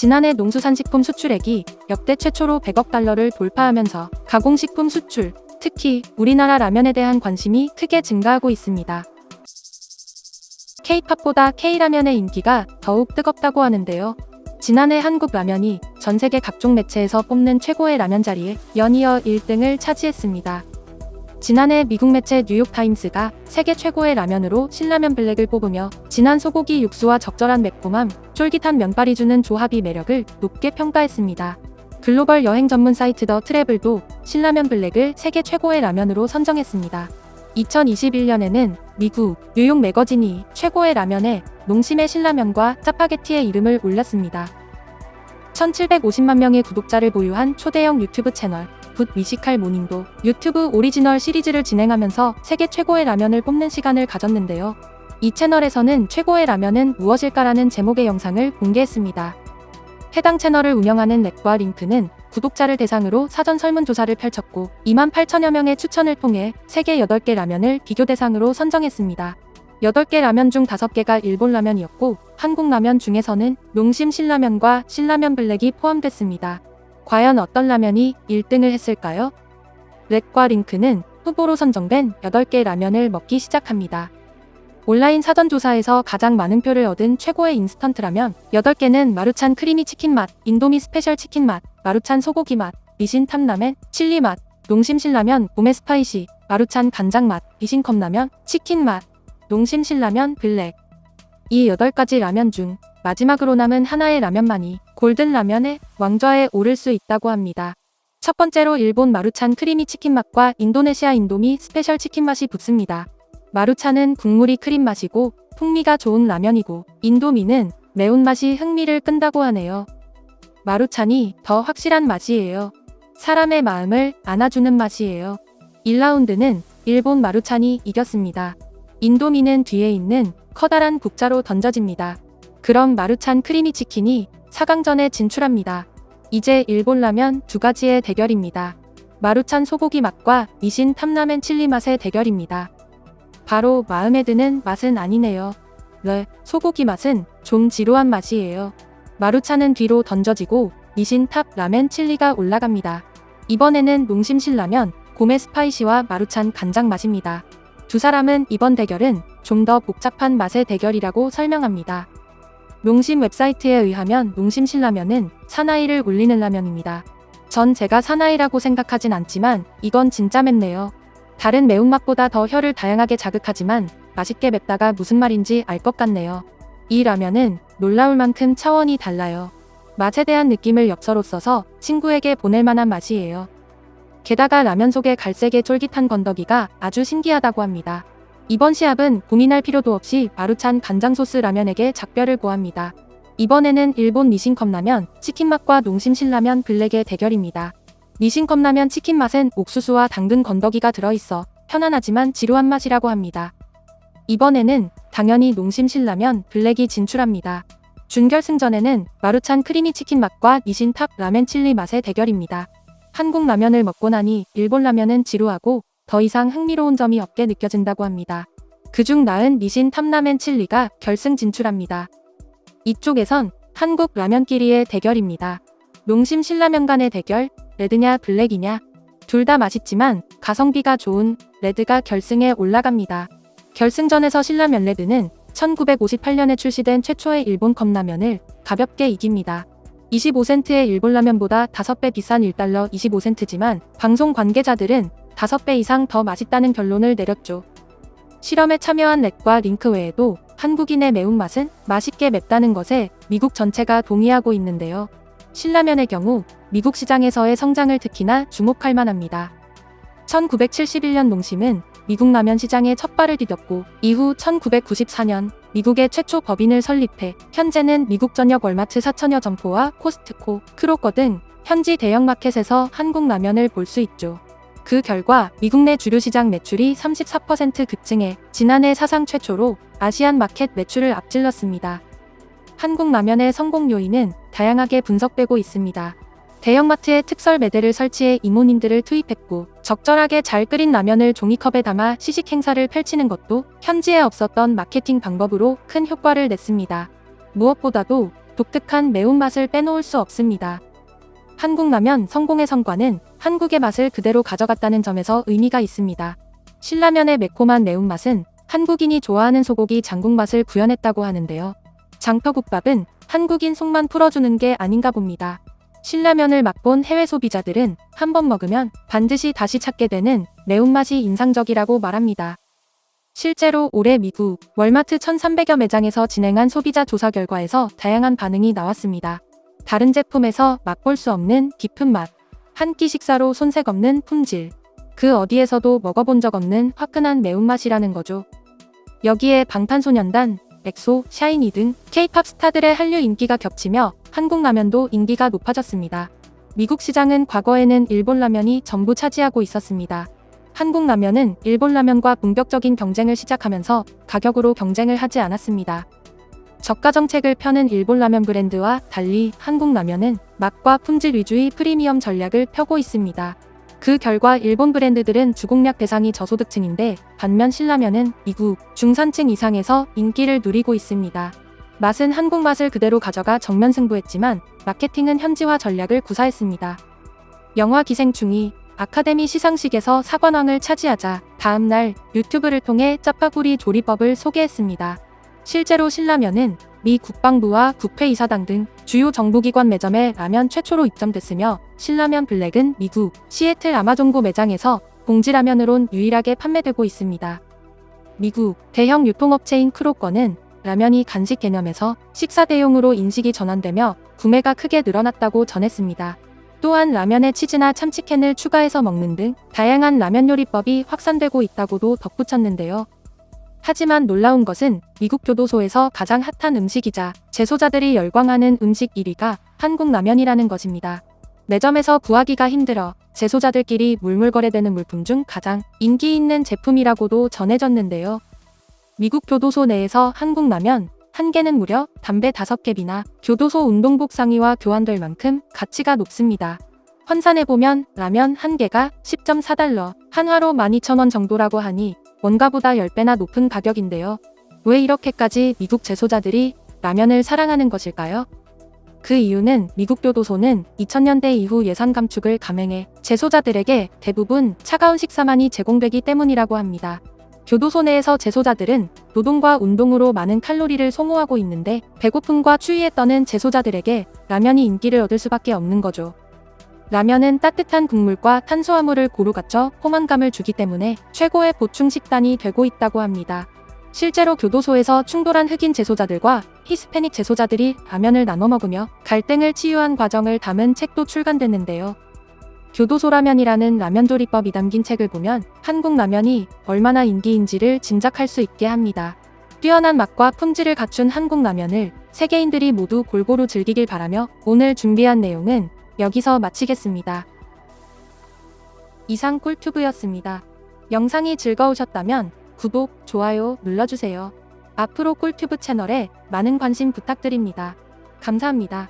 지난해 농수산식품 수출액이 역대 최초로 100억 달러를 돌파하면서 가공식품 수출, 특히 우리나라 라면에 대한 관심이 크게 증가하고 있습니다. K-팝보다 K-라면의 인기가 더욱 뜨겁다고 하는데요. 지난해 한국 라면이 전 세계 각종 매체에서 뽑는 최고의 라면 자리에 연이어 1등을 차지했습니다. 지난해 미국 매체 뉴욕타임스가 세계 최고의 라면으로 신라면 블랙을 뽑으며 진한 소고기 육수와 적절한 매콤함, 쫄깃한 면발이 주는 조합이 매력을 높게 평가했습니다. 글로벌 여행 전문 사이트 더 트래블도 신라면 블랙을 세계 최고의 라면으로 선정했습니다. 2021년에는 미국 뉴욕 매거진이 최고의 라면에 농심의 신라면과 짜파게티의 이름을 올렸습니다. 1750만 명의 구독자를 보유한 초대형 유튜브 채널 굿 미식칼 모닝도 유튜브 오리지널 시리즈를 진행하면서 세계 최고의 라면을 뽑는 시간을 가졌는데요. 이 채널에서는 최고의 라면은 무엇일까라는 제목의 영상을 공개했습니다. 해당 채널을 운영하는 렉과 링크는 구독자를 대상으로 사전 설문조사를 펼쳤고 28,000여 명의 추천을 통해 세계 8개 라면을 비교 대상으로 선정했습니다. 8개 라면 중 5개가 일본 라면이었고 한국 라면 중에서는 농심 신라면과 신라면 블랙이 포함됐습니다. 과연 어떤 라면이 1등을 했을까요? 렉과 링크는 후보로 선정된 8개 라면을 먹기 시작합니다. 온라인 사전조사에서 가장 많은 표를 얻은 최고의 인스턴트 라면 8개는 마루찬 크리미 치킨 맛, 인도미 스페셜 치킨 맛, 마루찬 소고기 맛, 미신 탑라멘, 칠리 맛, 농심 신라면 봄의 스파이시, 마루찬 간장 맛, 미신 컵라면, 치킨 맛, 농심 신라면 블랙. 이 8가지 라면 중 마지막으로 남은 하나의 라면만이 골든 라면의 왕좌에 오를 수 있다고 합니다. 첫 번째로 일본 마루찬 크리미 치킨 맛과 인도네시아 인도미 스페셜 치킨 맛이 붙습니다. 마루찬은 국물이 크림 맛이고 풍미가 좋은 라면이고 인도미는 매운맛이 흥미를 끈다고 하네요. 마루찬이 더 확실한 맛이에요. 사람의 마음을 안아주는 맛이에요. 1라운드는 일본 마루찬이 이겼습니다. 인도미는 뒤에 있는 커다란 국자로 던져집니다. 그럼 마루찬 크리미 치킨이 4강전에 진출합니다. 이제 일본 라면 2가지의 대결입니다. 마루찬 소고기 맛과 미신 탑라멘 칠리 맛의 대결입니다. 바로 마음에 드는 맛은 아니네요. 소고기 맛은 좀 지루한 맛이에요. 마루찬은 뒤로 던져지고 미신 탑 라멘 칠리가 올라갑니다. 이번에는 농심 신라면, 곰의 스파이시와 마루찬 간장 맛입니다. 두 사람은 이번 대결은 좀 더 복잡한 맛의 대결이라고 설명합니다. 농심 웹사이트에 의하면 농심 신라면은 사나이를 울리는 라면입니다. 전 제가 사나이라고 생각하진 않지만 이건 진짜 맵네요. 다른 매운맛보다 더 혀를 다양하게 자극하지만 맛있게 맵다가 무슨 말인지 알 것 같네요. 이 라면은 놀라울 만큼 차원이 달라요. 맛에 대한 느낌을 엽서로 써서 친구에게 보낼 만한 맛이에요. 게다가 라면 속의 갈색의 쫄깃한 건더기가 아주 신기하다고 합니다. 이번 시합은 고민할 필요도 없이 마루찬 간장 소스 라면에게 작별을 고합니다. 이번에는 일본 미신컵라면, 치킨맛과 농심 신라면 블랙의 대결입니다. 미신컵라면 치킨 맛은 옥수수와 당근 건더기가 들어있어 편안하지만 지루한 맛이라고 합니다. 이번에는 당연히 농심 신라면 블랙이 진출합니다. 준결승전에는 마루찬 크리미 치킨 맛과 미신 탑 라멘 칠리 맛의 대결입니다. 한국 라면을 먹고 나니 일본 라면은 지루하고 더 이상 흥미로운 점이 없게 느껴진다고 합니다. 그중 나은 미신 탑라멘 칠리가 결승 진출합니다. 이쪽에선 한국 라면끼리의 대결입니다. 농심 신라면 간의 대결, 레드냐 블랙이냐. 둘 다 맛있지만 가성비가 좋은 레드가 결승에 올라갑니다. 결승전에서 신라면 레드는 1958년에 출시된 최초의 일본 컵라면을 가볍게 이깁니다. 25센트의 일본 라면보다 5배 비싼 1달러 25센트지만 방송 관계자들은 5배 이상 더 맛있다는 결론을 내렸죠. 실험에 참여한 렉과 링크 외에도 한국인의 매운맛은 맛있게 맵다는 것에 미국 전체가 동의하고 있는데요. 신라면의 경우 미국 시장에서의 성장을 특히나 주목할 만합니다. 1971년 농심은 미국 라면 시장에 첫 발을 디뎠고 이후 1994년 미국의 최초 법인을 설립해 현재는 미국 전역 월마트 4천여 점포와 코스트코, 크로커 등 현지 대형마켓에서 한국 라면을 볼 수 있죠. 그 결과 미국 내 주류 시장 매출이 34% 급증해 지난해 사상 최초로 아시안 마켓 매출을 앞질렀습니다. 한국 라면의 성공 요인은 다양하게 분석되고 있습니다. 대형마트에 특설 매대를 설치해 이모님들을 투입했고 적절하게 잘 끓인 라면을 종이컵에 담아 시식 행사를 펼치는 것도 현지에 없었던 마케팅 방법으로 큰 효과를 냈습니다. 무엇보다도 독특한 매운맛을 빼놓을 수 없습니다. 한국라면 성공의 성과는 한국의 맛을 그대로 가져갔다는 점에서 의미가 있습니다. 신라면의 매콤한 매운맛은 한국인이 좋아하는 소고기 장국 맛을 구현했다고 하는데요. 장터국밥은 한국인 속만 풀어주는 게 아닌가 봅니다. 신라면을 맛본 해외 소비자들은 한 번 먹으면 반드시 다시 찾게 되는 매운맛이 인상적이라고 말합니다. 실제로 올해 미국 월마트 1,300여 매장에서 진행한 소비자 조사 결과에서 다양한 반응이 나왔습니다. 다른 제품에서 맛볼 수 없는 깊은 맛, 한 끼 식사로 손색 없는 품질, 그 어디에서도 먹어본 적 없는 화끈한 매운맛이라는 거죠. 여기에 방탄소년단, 엑소, 샤이니 등 K-팝 스타들의 한류 인기가 겹치며 한국 라면도 인기가 높아졌습니다. 미국 시장은 과거에는 일본 라면이 전부 차지하고 있었습니다. 한국 라면은 일본 라면과 본격적인 경쟁을 시작하면서 가격으로 경쟁을 하지 않았습니다. 저가 정책을 펴는 일본 라면 브랜드와 달리 한국 라면은 맛과 품질 위주의 프리미엄 전략을 펴고 있습니다. 그 결과 일본 브랜드들은 주공략 대상이 저소득층인데 반면 신라면은 미국 중산층 이상에서 인기를 누리고 있습니다. 맛은 한국 맛을 그대로 가져가 정면 승부했지만 마케팅은 현지화 전략을 구사했습니다. 영화 기생충이 아카데미 시상식에서 사관왕을 차지하자 다음날 유튜브를 통해 짜파구리 조리법을 소개했습니다. 실제로 신라면은 미 국방부와 국회의사당 등 주요 정부기관 매점에 라면 최초로 입점됐으며 신라면 블랙은 미국 시애틀 아마존구 매장에서 봉지라면으론 유일하게 판매되고 있습니다. 미국 대형 유통업체인 크로건은 라면이 간식 개념에서 식사 대용으로 인식이 전환되며 구매가 크게 늘어났다고 전했습니다. 또한 라면에 치즈나 참치캔을 추가해서 먹는 등 다양한 라면 요리법이 확산되고 있다고도 덧붙였는데요. 하지만 놀라운 것은 미국 교도소에서 가장 핫한 음식이자 재소자들이 열광하는 음식 1위가 한국 라면이라는 것입니다. 매점에서 구하기가 힘들어 재소자들끼리 물물거래되는 물품 중 가장 인기 있는 제품이라고도 전해졌는데요. 미국 교도소 내에서 한국 라면 한 개는 무려 담배 5캡이나 교도소 운동복 상의와 교환될 만큼 가치가 높습니다. 환산해보면 라면 한 개가 10.4달러, 한화로 12,000원 정도라고 하니 원가보다 10배나 높은 가격인데요. 왜 이렇게까지 미국 재소자들이 라면을 사랑하는 것일까요? 그 이유는 미국 교도소는 2000년대 이후 예산 감축을 감행해 재소자들에게 대부분 차가운 식사만이 제공되기 때문이라고 합니다. 교도소 내에서 재소자들은 노동과 운동으로 많은 칼로리를 소모하고 있는데 배고픔과 추위에 떠는 재소자들에게 라면이 인기를 얻을 수밖에 없는 거죠. 라면은 따뜻한 국물과 탄수화물을 고루 갖춰 포만감을 주기 때문에 최고의 보충 식단이 되고 있다고 합니다. 실제로 교도소에서 충돌한 흑인 재소자들과 히스패닉 재소자들이 라면을 나눠 먹으며 갈등을 치유한 과정을 담은 책도 출간됐는데요. 교도소 라면이라는 라면 조리법이 담긴 책을 보면 한국 라면이 얼마나 인기인지를 짐작할 수 있게 합니다. 뛰어난 맛과 품질을 갖춘 한국 라면을 세계인들이 모두 골고루 즐기길 바라며 오늘 준비한 내용은 여기서 마치겠습니다. 이상 꿀튜브였습니다. 영상이 즐거우셨다면 구독, 좋아요 눌러주세요. 앞으로 꿀튜브 채널에 많은 관심 부탁드립니다. 감사합니다.